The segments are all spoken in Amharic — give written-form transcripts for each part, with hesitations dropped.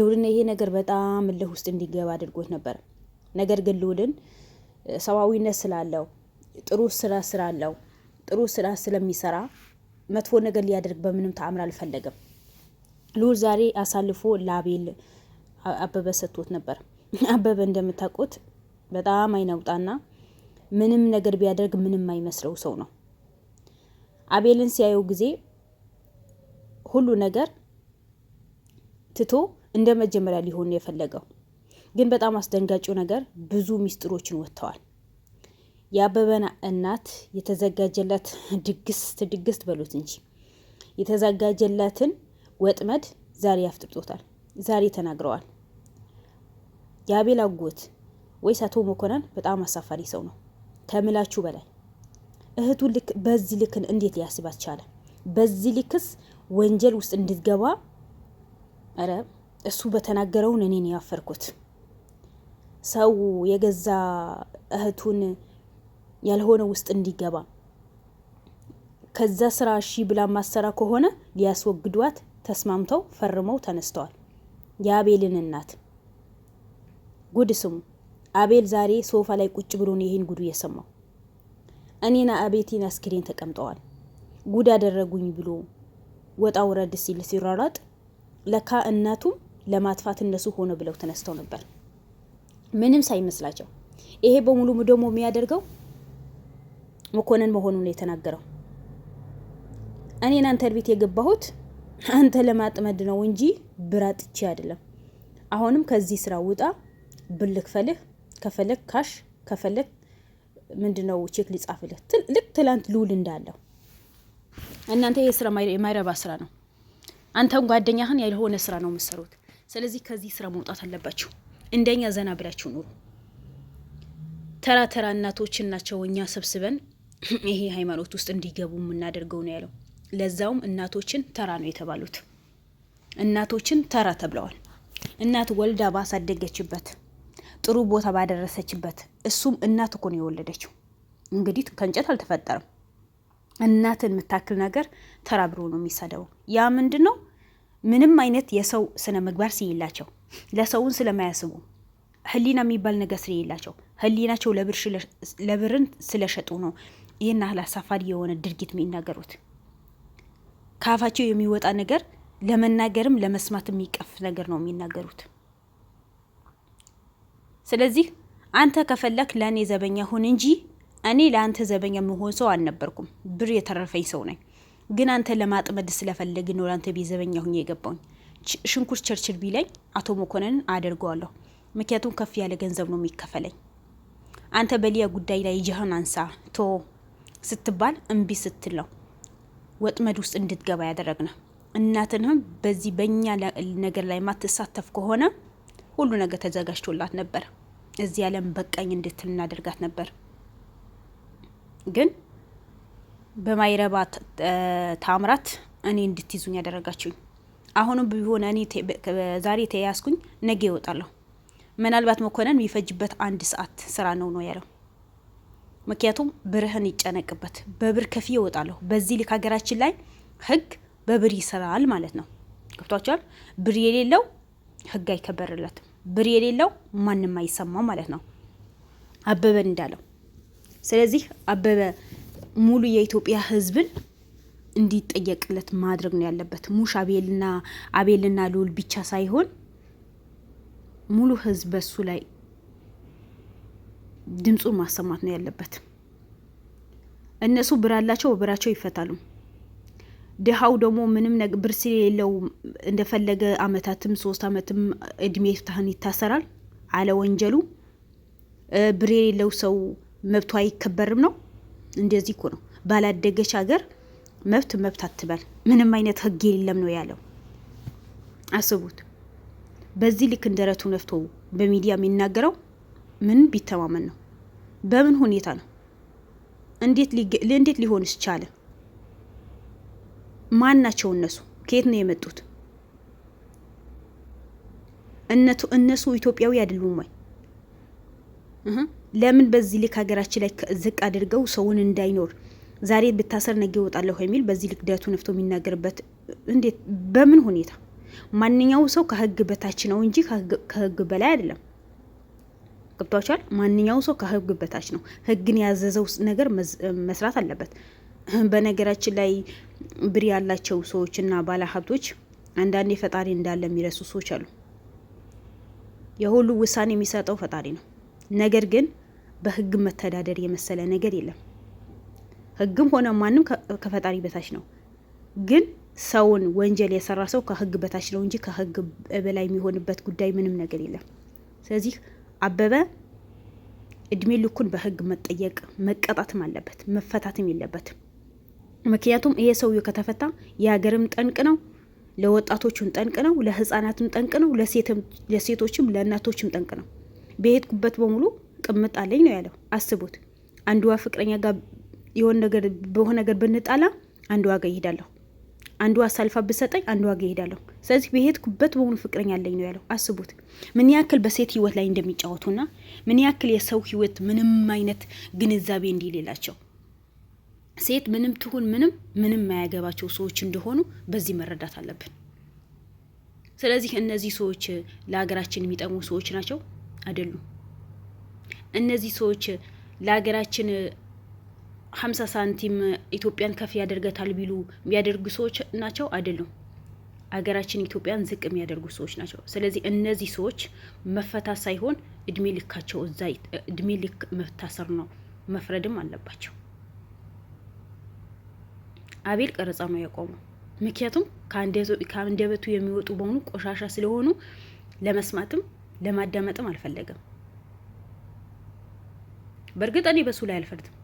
ልዑልን ይሄ ነገር በጣም እልህ ውስጥ እንዲገባ አድርጎት ነበር። ነገር ግን ልዑልን ሰዋዊነት ስላለው ጥሩ ስራ ስለሚሰራ መጥፎ ነገር ሊያደርግ በምንም ተአምር አልፈለገም። ልዑል ዛሬ አሳልፎ ለአቤል አበበ ሰጥቶት ነበር። አበበ እንደምታውቁት በጣም አይናውጣና ምንም ነገር ቢያደርግ ምንም አይመስለው ሰው ነው። አቤልን ሲያየው ጊዜ ሁሉ ነገር ትቶ እንደ መጀመሪያ ሊሆን የፈለገው ግን በጣም አስደንጋጭው ነገር ብዙ ሚስጥሮችን ወጥተዋል። የአበበና እናት የተዘጋጀለት ድግስ በሉት እንጂ የተዘጋጀለትን ወጥመድ ዛሬ አፍጥጦታል። ዛሬ ተናግረዋል። የአቤል አጎት ወይስ አቶ መኮንን በጣም አሳፋሪ ሰው ነው ከምላችሁ በላይ። እህቱ ልክ በዚህ ልክን እንዴት ሊያስባት ቻለ? በዚህ ልክስ ወንጀል ውስጥ እንድትገባ አረ እሱ በተናገረውን እኔን ያፈርኩት ሰው የገዛ እህቱን ያልሆነ ውስጥ እንዲገባ ከዛ ስራ እሺ ብላ ማሰራ ከሆነ ሊያስወግዷት ተስማምተው ፈርመው ተነስተዋል። የአቤልን እናት ጉድ ስሙ። አቤል ዛሬ ሶፋ ላይ ቁጭ ብሎ ነው ይሄን ጉዱ የሰማው። እኔና አቤቴን አስክሬን ተቀምጠዋል ጉድ አደረጉኝ ብሎ ወጣ ወረድ ሲል ሲራራጥ ለካ እናቱም ለማጥፋት እነሱ ሆነ ብለው ተነስተው ነበር ምንም ሳይመስላቸው። ይሄ በሙሉ ደግሞ የሚያደርገው መኮንን መሆኑን የተናገረው እኔን አንተ ቤት የገባሁት አንተ ለማጥመድ ነው እንጂ ብራጥቼ አይደለም። አሁንም ከዚህ ስራ ውጣ ብልክ ፈልህ ከፈለክ ካሽ ከፈለክ ምንድነው ቼክ ሊጻፍልህ ልክ ትላንት ልዑል እንዳለው እናንተ የስራ የማይረባ ስራ ነው። አንተም ጓደኛህን ያልሆነ ስራ ነው የምትሰሩት። ስለዚህ ከዚህ ስራ መውጣት አለባችሁ። እንደኛ ዘና ብላችሁ ኑሩ። ተራ እናቶችን ናቸው እኛ ሰብስበን ይሄ ሃይማኖት ውስጥ እንዲገቡ የምናደርገው ነው ያለው። ለዛውም እናቶችን ተራ ነው የተባሉት። እናቶችን ተራ ተብለዋል። እናት ወልዳ ባሳደገችበት ጥሩ ቦታ ባደረሰችበት እሱም እናት እኮ ነው የወለደችው። እንግዲህ ከእንጨት አልተፈጠረም። እናትን የምታክል ነገር ተራ ብሎ ነው የሚሳደበው። ያ ምንድነው? ምንም አይነት የሰው ስነ ምግባር ሲይላቸው ለሰውን ስለማያስቡ ህሊና የሚባል ነገር ስለሌላቸው ህሊናቸው ለብርን ስለሸጡ ነው ይህን ያህል አሳፋሪ የሆነ ድርጊት የሚናገሩት። ካፋቸው የሚወጣ ነገር ለመናገርም ለመስማት የሚቀፍ ነገር ነው የሚናገሩት። ስለዚህ አንተ ከፈለክ ለእኔ ዘበኛ ሁን እንጂ እኔ ለአንተ ዘበኛ መሆን ሰው አልነበርኩም። ብር የተረፈኝ ሰው ነኝ። ግን አንተ ለማጥመድ ስለፈለግ ነው ለአንተ ቤት ዘበኛ ሁኝ የገባውኝ። ሽንኩርት ቸርችል ቢለኝ አቶ መኮንንን አደርገዋለሁ። ምክንያቱም ከፍ ያለ ገንዘብ ነው የሚከፈለኝ። አንተ በሊያ ጉዳይ ላይ እጅህን አንሳ ቶ ስትባል እምቢ ስትል ነው ወጥመድ ውስጥ እንድትገባ ያደረግነ። እናትንም በዚህ በእኛ ነገር ላይ ማትሳተፍ ከሆነ ሁሉ ነገር ተዘጋጅቶላት ነበር። እዚህ ዓለም በቃኝ እንድትል እናደርጋት ነበር። ግን በማይረባ ታምራት እኔ እንድትይዙኝ ያደረጋችሁኝ። አሁንም ቢሆን እኔ ዛሬ ተያዝኩኝ ነገ ይወጣለሁ። ምናልባት መኮንን የሚፈጅበት 1 ሰዓት ስራ ነው ያለው። ምክንያቱም ብርህን ይጨነቅበት በብር ከፍ ይወጣለሁ። በዚህ ልክ ሀገራችን ላይ ህግ በብር ይሰራል ማለት ነው። ገብቷችኋል? ብር የሌለው ህግ አይከበርለትም። ብር የሌለው ማንም አይሰማው ማለት ነው አበበን እንዳለው። ስለዚህ አበበ ሙሉ የኢትዮጵያ ህዝብን እንዲጠየቅለት ማድረግ ነው ያለበት። ሙሽ አቤልና ልዑል ብቻ ሳይሆን ሙሉ ህዝብ በሱ ላይ ድምጹን ማሰማት ነው ያለበት። እነሱ ብር አላቸው፣ ብራቸው ይፈታሉ። ድሃው ደግሞ ምንም ነገር ብር ስለሌለው እንደፈለገ አመታትም 3 አመትም እድሜ ፍታህን ይታሰራል አለ ወንጀሉ። ብር የሌለው ሰው መብቱ አይከበርም ነው። እንደዚህ እኮ ነው። ባላደገች ሀገር መብት አትበል፣ ምንም አይነት ህግ የለም ነው ያለው። አስቡት። በዚህ ልክ እንደረቱ ነፍቶ በሚዲያ የሚናገረው ምን ቢተማመን ነው? በምን ሁኔታ ነው? እንዴት ሊሆንስ ቻለ? ማን ናቸው እነሱ? ከየት ነው የመጡት? እነሱ ኢትዮጵያዊ አይደሉም ወይ? ለምን በዚህ ልክ ሀገራችን ላይ ዝቅ አድርገው ሰውን እንዳይኖር ዛሬ ብታሰር ነገ ይወጣለሁ የሚል በዚህ ልክ ደረቱ ነፍቶ የሚናገርበት እንዴት? በምን ሁኔታ? ማንኛው ሰው ከህግ በታች ነው እንጂ ከህግ በላይ አይደለም። ገብቷችኋል? ማንኛው ሰው ከህግ በታች ነው። ህግን ያዘዘው ነገር መስራት አለበት። በነገራችን ላይ ብር ያላቸው ሰዎችና ባለሀብቶች አንዳንዴ ፈጣሪ እንዳለ የሚረሱ ሰዎች አሉ። የሁሉ ውሳኔ የሚሰጠው ፈጣሪ ነው። ነገር ግን በህግ መተዳደር የመሰለ ነገር የለም። ህግም ሆነ ማንም ከፈጣሪ በታች ነው። ግን ሰውን ወንጀል የሰራ ሰው ከህግ በታች ነው እንጂ ከህግ በላይ የሚሆንበት ጉዳይ ምንም ነገር የለም። ስለዚህ አበበ እድሜ ልኩን በህግ መጠየቅ መቀጣትም አለበት፣ መፈታትም የለበትም። ምክንያቱም ይሄ ሰውዬው ከተፈታ የሀገርም ጠንቅ ነው፣ ለወጣቶቹም ጠንቅ ነው፣ ለህፃናትም ጠንቅ ነው፣ ለሴቶችም ለእናቶችም ጠንቅ ነው። በሄድኩበት በሙሉ ቅምጥ አለኝ ነው ያለው። አስቡት፣ አንዷ ፍቅረኛ ጋር በሆነ ነገር ብንጣላ አንዷ ጋር ይሄዳለሁ፣ አንዷ አሳልፋ ብሰጠኝ አንዷ ጋር ይሄዳለሁ። ስለዚህ በሄድኩበት በሙሉ ፍቅረኛ አለኝ ነው ያለው። አስቡት ምን ያክል በሴት ህይወት ላይ እንደሚጫወቱና ምን ያክል የሰው ህይወት ምንም አይነት ግንዛቤ እንደሌላቸው፣ ሴት ምንም ትሁን ምንም ማያገባቸው ሰዎች እንደሆኑ በዚህ መረዳት አለብን። ስለዚህ እነዚህ ሰዎች ለሀገራችን የሚጠቅሙ ሰዎች ናቸው አይደሉም? እነዚህ ሰዎች ለሀገራችን 50 ሳንቲም ኢትዮጵያን ከፍ ያደርገታል ቢሉ የሚያደርጉ ሰዎች ናቸው አይደሉም? ሀገራችን ኢትዮጵያን ዝቅ የሚያደርጉ ሰዎች ናቸው። ስለዚህ እነዚህ ሰዎች መፈታት ሳይሆን እድሜ ልካቸው እዛ እድሜ ልክ መታሰር ነው፣ መፍረድም አለባቸው። አቤል ቀረጻ ነው ያቆመው። ምክንያቱም ከአንደበቱ የሚወጡ በሙሉ ቆሻሻ ስለሆኑ ለመስማትም ለማዳመጥም አልፈለገም። በእርግጥ እኔ በሱ ላይ አልፈርድም።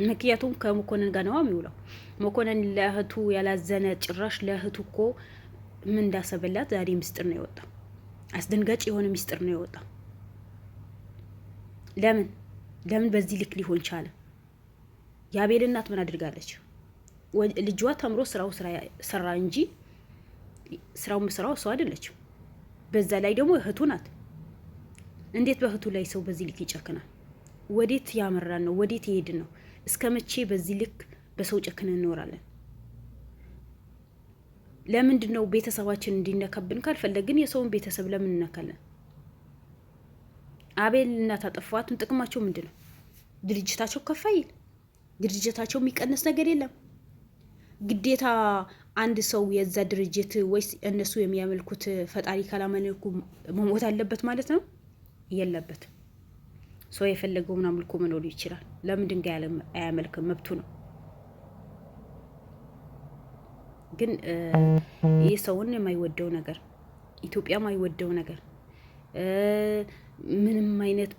ምክንያቱም ከመኮንን ጋር ነው የሚውለው። መኮንን ለእህቱ ያላዘነ ጭራሽ ለእህቱ እኮ ምን እንዳሰበላት ዛሬ ምስጢር ነው የወጣው። አስደንጋጭ የሆነ ምስጢር ነው የወጣው። ለምን በዚህ ልክ ሊሆን ቻለ? የአቤል እናት ምን አድርጋለች? ልጇ ተምሮ ስራው ሰራ እንጂ ስራው መስራው ሰው አይደለችም። በዛ ላይ ደግሞ እህቱ ናት። እንዴት በእህቱ ላይ ሰው በዚህ ልክ ይጨክናል? ወዴት ያመራን ነው? ወዴት ይሄድን ነው? እስከ መቼ በዚህ ልክ በሰው ጨክነን እንኖራለን? ለምንድን ነው ቤተሰባችን እንዲነካብን ካልፈለግን የሰውን ቤተሰብ ለምን እንነካለን? አቤል እናት አጠፋዋትን ጥቅማቸው ምንድን ነው? ድርጅታቸው ከፍ አይል፣ ድርጅታቸው የሚቀንስ ነገር የለም። ግዴታ አንድ ሰው የዛ ድርጅት ወይስ እነሱ የሚያመልኩት ፈጣሪ ካላመለኩ መሞት አለበት ማለት ነው? የለበትም። ሰው የፈለገውን አምልኮ መኖር ይችላል። ለምን ድንጋይ አያመልክም? መብቱ ነው። ግን ይህ ሰውን የማይወደው ነገር፣ ኢትዮጵያ የማይወደው ነገር፣ ምንም አይነት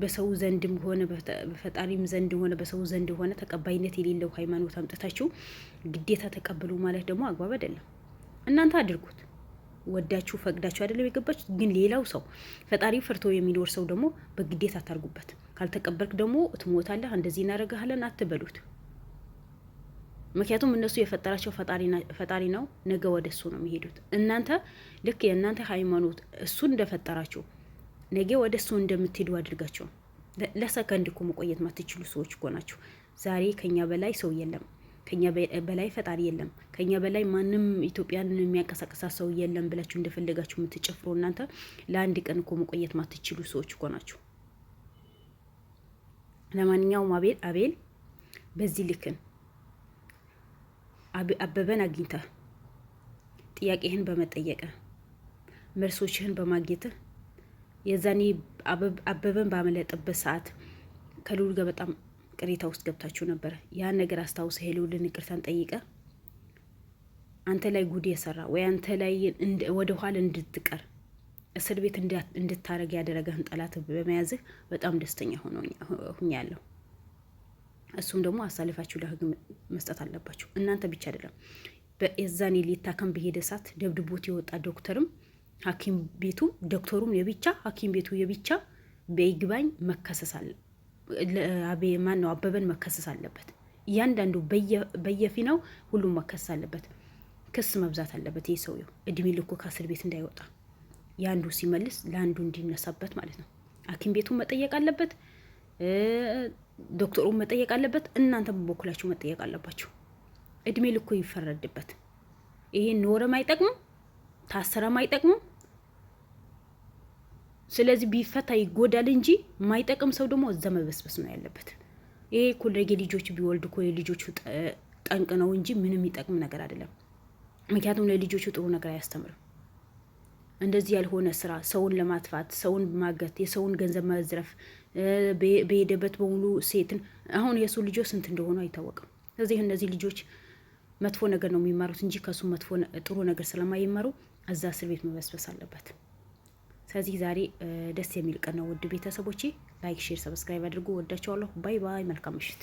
በሰው ዘንድም ሆነ በፈጣሪም ዘንድ ሆነ በሰው ዘንድ ሆነ ተቀባይነት የሌለው ሃይማኖት አምጥታችሁ ግዴታ ተቀበሉ ማለት ደግሞ አግባብ አይደለም። እናንተ አድርጉት ወዳችሁ ፈቅዳችሁ አይደለም የገባችሁ። ግን ሌላው ሰው ፈጣሪ ፈርቶ የሚኖር ሰው ደግሞ በግዴታ አታርጉበት። ካልተቀበልክ ደግሞ ትሞታለህ፣ እንደዚህ እናደርግሃለን አትበሉት። ምክንያቱም እነሱ የፈጠራቸው ፈጣሪ ነው። ነገ ወደ እሱ ነው የሚሄዱት። እናንተ ልክ የእናንተ ሃይማኖት እሱ እንደፈጠራችሁ ነገ ወደ እሱ እንደምትሄዱ አድርጋቸው። ለሰከንድ እኮ መቆየት ማትችሉ ሰዎች እኮ ናቸው። ዛሬ ከኛ በላይ ሰው የለም፣ ከኛ በላይ ፈጣሪ የለም፣ ከኛ በላይ ማንም ኢትዮጵያን የሚያንቀሳቀሳ ሰው የለም ብላችሁ እንደፈለጋችሁ የምትጨፍሩ እናንተ ለአንድ ቀን እኮ መቆየት ማትችሉ ሰዎች እኮ ናቸው። ለማንኛውም አቤል በዚህ ልክን አበበን አግኝተህ ጥያቄህን በመጠየቅ መልሶችህን በማግኘትህ የዛኔ አበበን ባመለጠበት ሰዓት ከልዑል ጋር በጣም ቅሬታ ውስጥ ገብታችሁ ነበር። ያን ነገር አስታውሰህ ልዑልን ይቅርታን ጠይቀ አንተ ላይ ጉድ የሰራ ወይ አንተ ላይ ወደ ኋላ እንድትቀር እስር ቤት እንድታረግ ያደረገህን ጠላት በመያዝህ በጣም ደስተኛ ሁኛለሁ። እሱም ደግሞ አሳልፋችሁ ለህግ መስጠት አለባችሁ። እናንተ ብቻ አይደለም። በዛኔ ሊታከም በሄደ ሰዓት ደብድቦት የወጣ ዶክተርም ሐኪም ቤቱ ዶክተሩም የብቻ ሐኪም ቤቱ የብቻ በይግባኝ መከሰስ አለ። አበበን መከሰስ አለበት። እያንዳንዱ በየፊናው ሁሉም መከሰስ አለበት። ክስ መብዛት አለበት። ይህ ሰውየው እድሜ ልኮ ከእስር ቤት እንዳይወጣ ያንዱ ሲመልስ ለአንዱ እንዲነሳበት ማለት ነው። ሐኪም ቤቱ መጠየቅ አለበት። ዶክተሩን መጠየቅ አለበት። እናንተ በበኩላችሁ መጠየቅ አለባችሁ። እድሜ ልኮ ይፈረድበት። ይሄ ኖረም አይጠቅምም ታሰረም አይጠቅምም። ስለዚህ ቢፈታ ይጎዳል እንጂ ማይጠቅም ሰው ደግሞ እዛ መበስበስ ነው ያለበት። ይሄ እኮ ልጆች ቢወልድ እኮ የልጆቹ ጠንቅ ነው እንጂ ምንም ይጠቅም ነገር አይደለም። ምክንያቱም ለልጆቹ ጥሩ ነገር አያስተምርም። እንደዚህ ያልሆነ ስራ፣ ሰውን ለማጥፋት፣ ሰውን ማገት፣ የሰውን ገንዘብ መዝረፍ፣ በሄደበት በሙሉ ሴትን አሁን የሱ ልጆች ስንት እንደሆኑ አይታወቅም። ስለዚህ እነዚህ ልጆች መጥፎ ነገር ነው የሚማሩት እንጂ ከሱ መጥፎ ጥሩ ነገር ስለማይማሩ እዛ እስር ቤት መበስበስ አለበት። ስለዚህ ዛሬ ደስ የሚል ቀን ነው። ውድ ቤተሰቦቼ ላይክ፣ ሼር፣ ሰብስክራይብ አድርጉ። ወዳቸዋለሁ። ባይ ባይ። መልካም ምሽት።